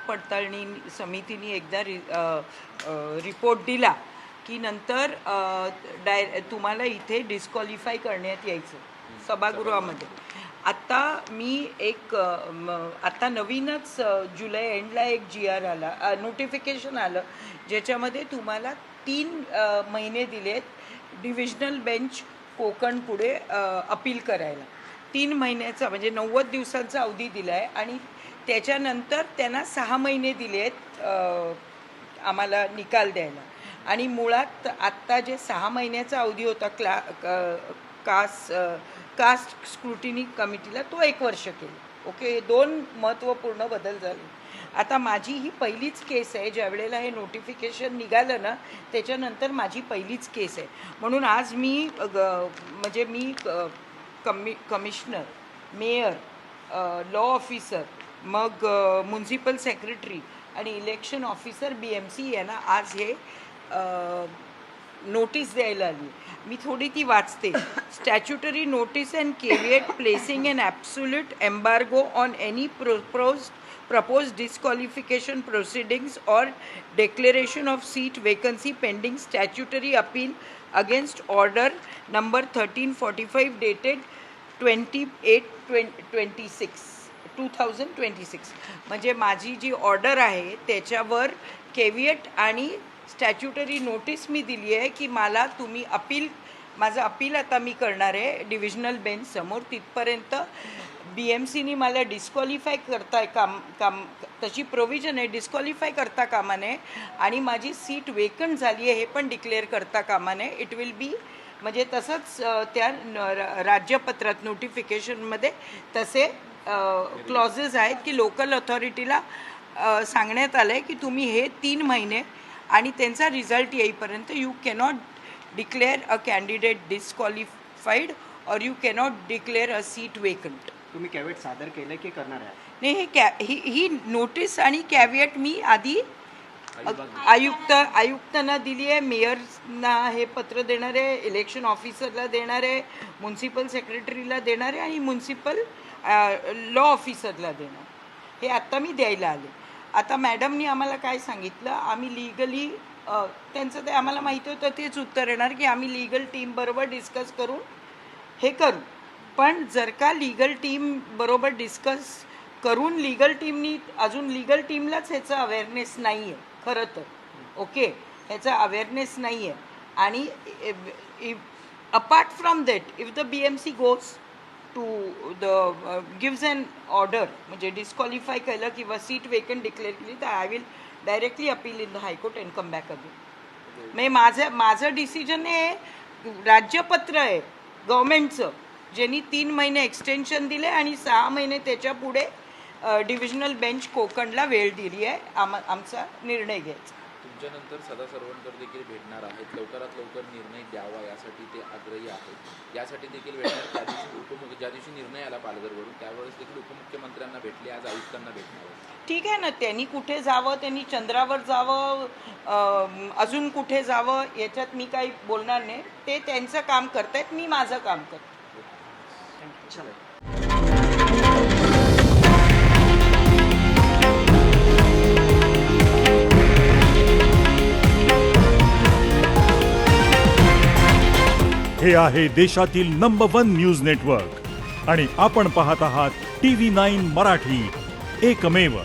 पडताळणी समितीने एकदा रिपोर्ट दिला की नंतर तुम्हाला इथे डिस्क्वालिफाय करण्यात यायचं सभागृहामध्ये. आत्ता मी आता नवीनच जुलै एंडला एक GR आला, नोटिफिकेशन आलं, ज्याच्यामध्ये तुम्हाला 3 महिने दिलेत डिव्हिजनल बेंच कोकण पुढे अपील करायला. 3 महिन्याचा म्हणजे 90 दिवसांचा अवधी दिला आहे आणि त्याच्यानंतर त्यांना 6 महिने दिले आहेत आम्हाला निकाल द्यायला. आणि मुळात आत्ता जे 6 महिन्याचा अवधी होता कास्ट स्क्रुटिनी कमिटीला, तो 1 वर्ष केलं. ओके, 2 महत्त्वपूर्ण बदल झाले. आता माझी ही पहिलीच केस आहे, ज्या वेळेला हे नोटिफिकेशन निघालं ना त्याच्यानंतर माझी पहिलीच केस आहे. म्हणून आज मी कमिशनर, मेयर, लॉ ऑफिसर, मग म्युन्सिपल सेक्रेटरी आणि इलेक्शन ऑफिसर BMC यांना आज हे नोटीस द्यायला आली. मी थोडी ती वाचते. Statutory notice and caveat placing an absolute embargo on any proposed disqualification proceedings or declaration of seat vacancy pending statutory appeal against order number 1345 dated 28/2026. म्हणजे माझी जी ऑर्डर आहे त्याच्यावर केविएट आणि स्टॅच्युटरी नोटीस मी दिली आहे की मला तुम्ही माझं अपील आता मी करणार आहे डिव्हिजनल बेंच समोर. तिथपर्यंत BMCनी मला डिस्क्वालिफाय करताय तशी प्रोव्हिजन आहे, डिस्क्वालिफाय करता कामा नये आणि माझी सीट वेकंट झाली आहे हे पण डिक्लेअर करता कामा नये. इट विल बी म्हणजे तसंच त्या राज्यपत्रात नोटिफिकेशनमध्ये तसे क्लॉजेस आहेत की लोकल ऑथॉरिटीला सांगण्यात आलं आहे की तुम्ही हे 3 महिने आणि त्यांचा रिझल्ट येईपर्यंत you cannot declare a candidate disqualified और you cannot declare a seat vacant. तुम्ही कॅविएट सादर केलं की करणार आहे? नाही, ही नोटीस आणि कॅविएट मी आधी आयुक्तांना दिली आहे, मेयरना हे पत्र देणार आहे, इलेक्शन ऑफिसरला देणार आहे, म्युन्सिपल सेक्रेटरीला देणार आहे आणि म्युन्सिपल लॉ ऑफिसरला देणार. हे आत्ता मी द्यायला आले. आता मॅडमनी आम्हाला काय सांगितलं, आम्ही लिगली त्यांचं ते आम्हाला माहिती होतं तेच उत्तर येणार की आम्ही लीगल टीमबरोबर डिस्कस करून हे करू. पण जर का लीगल टीम बरोबर डिस्कस करून लीगल टीमलाच ह्याचा अवेअरनेस नाही आहे खरं तर. ओके, ह्याचा अवेअरनेस नाही आहे. आणि apart from that if the BMC goes to gives an order म्हणजे डिस्क्वालिफाय केलं किंवा सीट वेकंट डिक्लेअर केली तर I will directly appeal in the high court and come back again. म्हणजे माझं डिसिजन हे राज्यपत्र आहे गव्हर्मेंटचं, ज्यांनी 3 महिने एक्सटेन्शन दिले आणि 6 महिने त्याच्या पुढे डिव्हिजनल बेंच कोकणला वेळ दिली आहे आमचा निर्णय घ्यायचा. तुमच्यानंतर सदा सरवणकर देखील भेटणार आहेत, लवकरात लवकर निर्णय द्यावा यासाठी ते आग्रही आहेत. यासाठी देखील भेटणार. ज्या दिवशी निर्णय आला पालघरवरून त्यावेळेस देखील उपमुख्यमंत्र्यांना भेटले, आज आयुक्तांना भेटणार. ठीक आहे ना, त्यांनी कुठे जावं, त्यांनी चंद्रावर जावं, अजून कुठे जावं याच्यात मी काही बोलणार नाही. ते त्यांचं काम करतायत, मी माझं काम करतो. हे आहे देशातील नंबर 1 न्यूज नेटवर्क आणि आपण पाहत आहात TV9 मराठी, एकमेव.